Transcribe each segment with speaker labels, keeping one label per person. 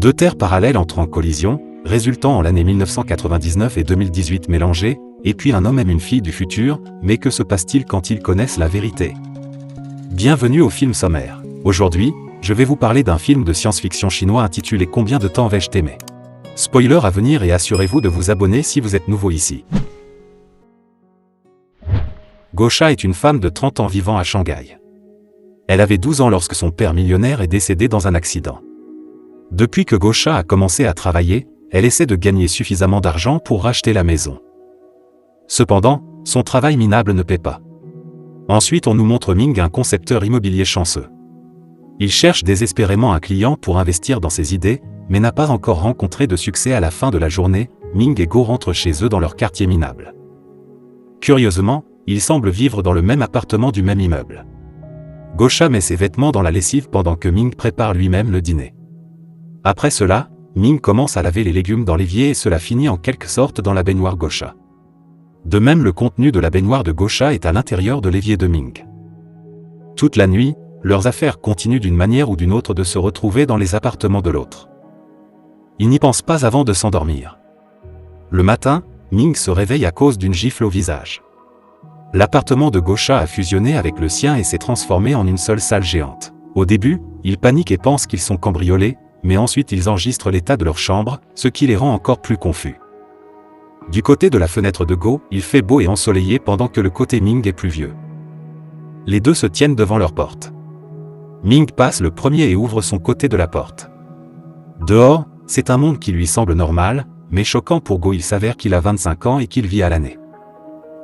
Speaker 1: Deux terres parallèles entrent en collision, résultant en l'année 1999 et 2018 mélangées, et puis un homme aime une fille du futur, mais que se passe-t-il quand ils connaissent la vérité? Bienvenue au film sommaire. Aujourd'hui, je vais vous parler d'un film de science-fiction chinois intitulé Combien de temps vais-je t'aimer? Spoiler à venir et assurez-vous de vous abonner si vous êtes nouveau ici. Gosha est une femme de 30 ans vivant à Shanghai. Elle avait 12 ans lorsque son père millionnaire est décédé dans un accident. Depuis que Gosha a commencé à travailler, elle essaie de gagner suffisamment d'argent pour racheter la maison. Cependant, son travail minable ne paie pas. Ensuite on nous montre Ming, un concepteur immobilier chanceux. Il cherche désespérément un client pour investir dans ses idées, mais n'a pas encore rencontré de succès. À la fin de la journée, Ming et Go rentrent chez eux dans leur quartier minable. Curieusement, ils semblent vivre dans le même appartement du même immeuble. Gosha met ses vêtements dans la lessive pendant que Ming prépare lui-même le dîner. Après cela, Ming commence à laver les légumes dans l'évier et cela finit en quelque sorte dans la baignoire Gosha. De même, le contenu de la baignoire de Gosha est à l'intérieur de l'évier de Ming. Toute la nuit, leurs affaires continuent d'une manière ou d'une autre de se retrouver dans les appartements de l'autre. Ils n'y pensent pas avant de s'endormir. Le matin, Ming se réveille à cause d'une gifle au visage. L'appartement de Gosha a fusionné avec le sien et s'est transformé en une seule salle géante. Au début, ils paniquent et pensent qu'ils sont cambriolés, mais ensuite ils enregistrent l'état de leur chambre, ce qui les rend encore plus confus. Du côté de la fenêtre de Go, il fait beau et ensoleillé pendant que le côté Ming est pluvieux. Les deux se tiennent devant leur porte. Ming passe le premier et ouvre son côté de la porte. Dehors, c'est un monde qui lui semble normal, mais choquant pour Go. Il s'avère qu'il a 25 ans et qu'il vit à l'année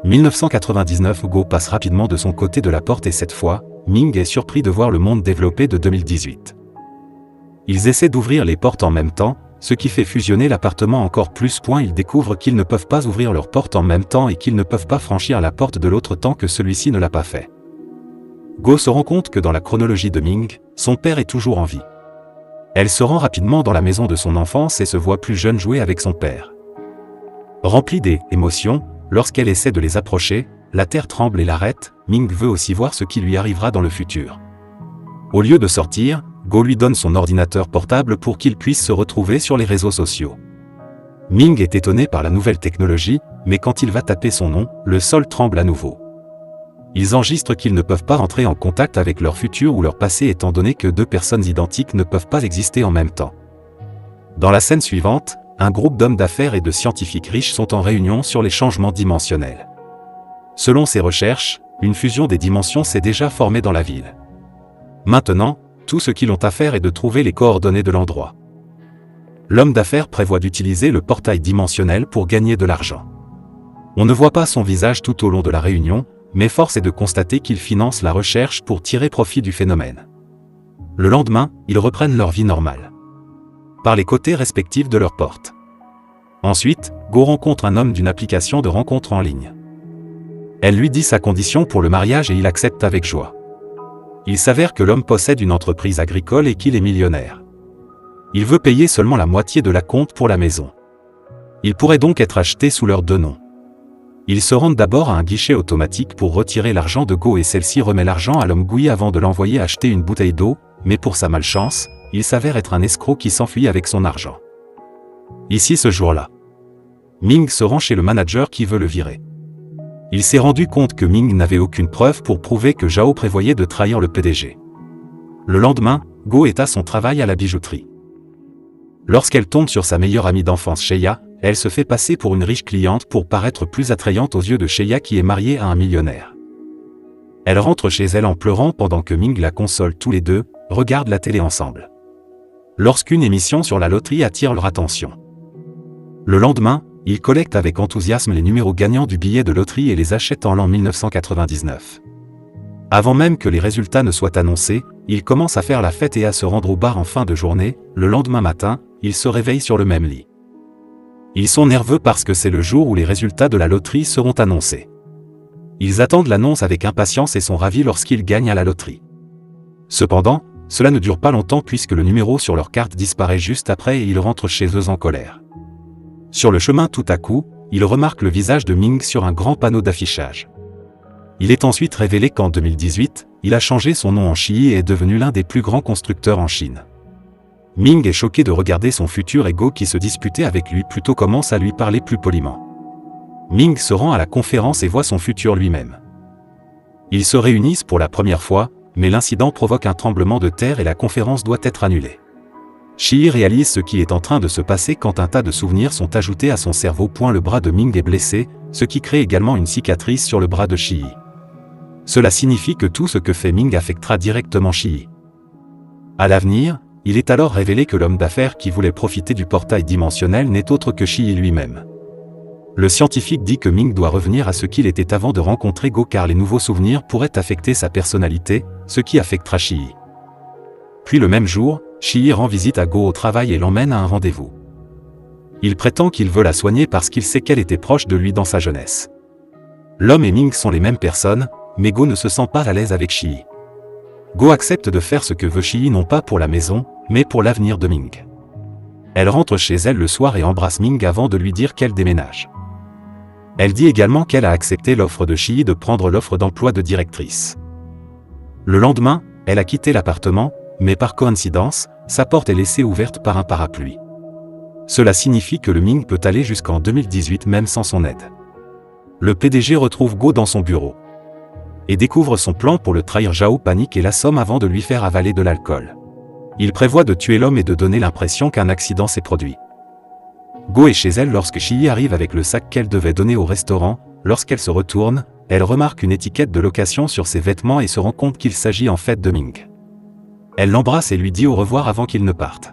Speaker 1: 1999. Go passe rapidement de son côté de la porte et cette fois, Ming est surpris de voir le monde développé de 2018. Ils essaient d'ouvrir les portes en même temps, ce qui fait fusionner l'appartement encore plus. Ils découvrent qu'ils ne peuvent pas ouvrir leurs portes en même temps et qu'ils ne peuvent pas franchir la porte de l'autre tant que celui-ci ne l'a pas fait. Go se rend compte que dans la chronologie de Ming, son père est toujours en vie. Elle se rend rapidement dans la maison de son enfance et se voit plus jeune jouer avec son père. Remplie d'émotions, lorsqu'elle essaie de les approcher, la terre tremble et l'arrête. Ming veut aussi voir ce qui lui arrivera dans le futur. Au lieu de sortir, Go lui donne son ordinateur portable pour qu'il puisse se retrouver sur les réseaux sociaux. Ming est étonné par la nouvelle technologie, mais quand il va taper son nom, le sol tremble à nouveau. Ils enregistrent qu'ils ne peuvent pas entrer en contact avec leur futur ou leur passé étant donné que deux personnes identiques ne peuvent pas exister en même temps. Dans la scène suivante, un groupe d'hommes d'affaires et de scientifiques riches sont en réunion sur les changements dimensionnels. Selon ces recherches, une fusion des dimensions s'est déjà formée dans la ville. Maintenant, tout ce qu'ils ont à faire est de trouver les coordonnées de l'endroit. L'homme d'affaires prévoit d'utiliser le portail dimensionnel pour gagner de l'argent. On ne voit pas son visage tout au long de la réunion, mais force est de constater qu'il finance la recherche pour tirer profit du phénomène. Le lendemain, ils reprennent leur vie normale, par les côtés respectifs de leur porte. Ensuite, Go rencontre un homme d'une application de rencontre en ligne. Elle lui dit sa condition pour le mariage et il accepte avec joie. Il s'avère que l'homme possède une entreprise agricole et qu'il est millionnaire. Il veut payer seulement la moitié de l'acompte pour la maison. Il pourrait donc être acheté sous leurs deux noms. Ils se rendent d'abord à un guichet automatique pour retirer l'argent de Go et celle-ci remet l'argent à l'homme Gui avant de l'envoyer acheter une bouteille d'eau, mais pour sa malchance, il s'avère être un escroc qui s'enfuit avec son argent. Ici ce jour-là, Ming se rend chez le manager qui veut le virer. Il s'est rendu compte que Ming n'avait aucune preuve pour prouver que Zhao prévoyait de trahir le PDG. Le lendemain, Go est à son travail à la bijouterie. Lorsqu'elle tombe sur sa meilleure amie d'enfance Sheya, elle se fait passer pour une riche cliente pour paraître plus attrayante aux yeux de Sheya qui est mariée à un millionnaire. Elle rentre chez elle en pleurant pendant que Ming la console. Tous les deux regardent la télé ensemble. Lorsqu'une émission sur la loterie attire leur attention. Le lendemain, ils collectent avec enthousiasme les numéros gagnants du billet de loterie et les achètent en l'an 1999. Avant même que les résultats ne soient annoncés, ils commencent à faire la fête et à se rendre au bar en fin de journée. Le lendemain matin, ils se réveillent sur le même lit. Ils sont nerveux parce que c'est le jour où les résultats de la loterie seront annoncés. Ils attendent l'annonce avec impatience et sont ravis lorsqu'ils gagnent à la loterie. Cependant, cela ne dure pas longtemps puisque le numéro sur leur carte disparaît juste après et ils rentrent chez eux en colère. Sur le chemin tout à coup, ils remarquent le visage de Ming sur un grand panneau d'affichage. Il est ensuite révélé qu'en 2018, il a changé son nom en Shi et est devenu l'un des plus grands constructeurs en Chine. Ming est choqué de regarder son futur et Go qui se disputait avec lui plutôt commence à lui parler plus poliment. Ming se rend à la conférence et voit son futur lui-même. Ils se réunissent pour la première fois, mais l'incident provoque un tremblement de terre et la conférence doit être annulée. Shi réalise ce qui est en train de se passer quand un tas de souvenirs sont ajoutés à son cerveau. Le bras de Ming est blessé, ce qui crée également une cicatrice sur le bras de Shi. Cela signifie que tout ce que fait Ming affectera directement Shi. À l'avenir, il est alors révélé que l'homme d'affaires qui voulait profiter du portail dimensionnel n'est autre que Shi lui-même. Le scientifique dit que Ming doit revenir à ce qu'il était avant de rencontrer Go car les nouveaux souvenirs pourraient affecter sa personnalité, ce qui affectera Shi. Puis le même jour, Shi rend visite à Go au travail et l'emmène à un rendez-vous. Il prétend qu'il veut la soigner parce qu'il sait qu'elle était proche de lui dans sa jeunesse. L'homme et Ming sont les mêmes personnes, mais Go ne se sent pas à l'aise avec Shi. Go accepte de faire ce que veut Shi non pas pour la maison, mais pour l'avenir de Ming. Elle rentre chez elle le soir et embrasse Ming avant de lui dire qu'elle déménage. Elle dit également qu'elle a accepté l'offre de Shi de prendre l'offre d'emploi de directrice. Le lendemain, elle a quitté l'appartement, mais par coïncidence, sa porte est laissée ouverte par un parapluie. Cela signifie que le Ming peut aller jusqu'en 2018 même sans son aide. Le PDG retrouve Go dans son bureau et découvre son plan pour le trahir. Zhao panique et l'assomme avant de lui faire avaler de l'alcool. Il prévoit de tuer l'homme et de donner l'impression qu'un accident s'est produit. Go est chez elle lorsque Shi arrive avec le sac qu'elle devait donner au restaurant. Lorsqu'elle se retourne, elle remarque une étiquette de location sur ses vêtements et se rend compte qu'il s'agit en fait de Ming. Elle l'embrasse et lui dit au revoir avant qu'il ne parte.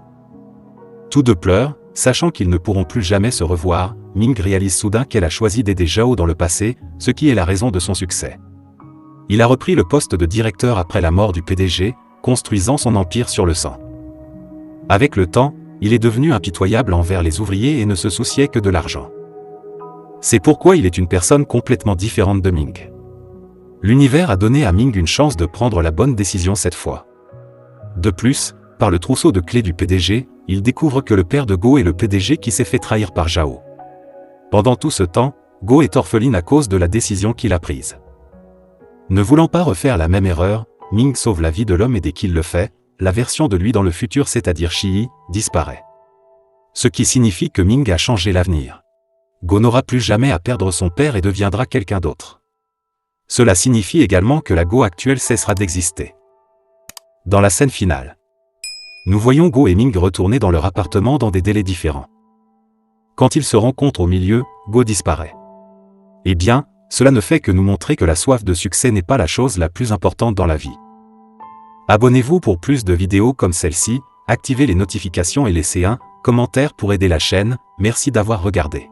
Speaker 1: Tous deux pleurent, sachant qu'ils ne pourront plus jamais se revoir. Ming réalise soudain qu'elle a choisi d'aider Zhao dans le passé, ce qui est la raison de son succès. Il a repris le poste de directeur après la mort du PDG, construisant son empire sur le sang. Avec le temps, il est devenu impitoyable envers les ouvriers et ne se souciait que de l'argent. C'est pourquoi il est une personne complètement différente de Ming. L'univers a donné à Ming une chance de prendre la bonne décision cette fois. De plus, par le trousseau de clés du PDG, il découvre que le père de Go est le PDG qui s'est fait trahir par Zhao. Pendant tout ce temps, Go est orpheline à cause de la décision qu'il a prise. Ne voulant pas refaire la même erreur, Ming sauve la vie de l'homme et dès qu'il le fait, la version de lui dans le futur, c'est-à-dire Shi, disparaît. Ce qui signifie que Ming a changé l'avenir. Go n'aura plus jamais à perdre son père et deviendra quelqu'un d'autre. Cela signifie également que la Go actuelle cessera d'exister. Dans la scène finale, nous voyons Go et Ming retourner dans leur appartement dans des délais différents. Quand ils se rencontrent au milieu, Go disparaît. Eh bien, cela ne fait que nous montrer que la soif de succès n'est pas la chose la plus importante dans la vie. Abonnez-vous pour plus de vidéos comme celle-ci, activez les notifications et laissez un commentaire pour aider la chaîne. Merci d'avoir regardé.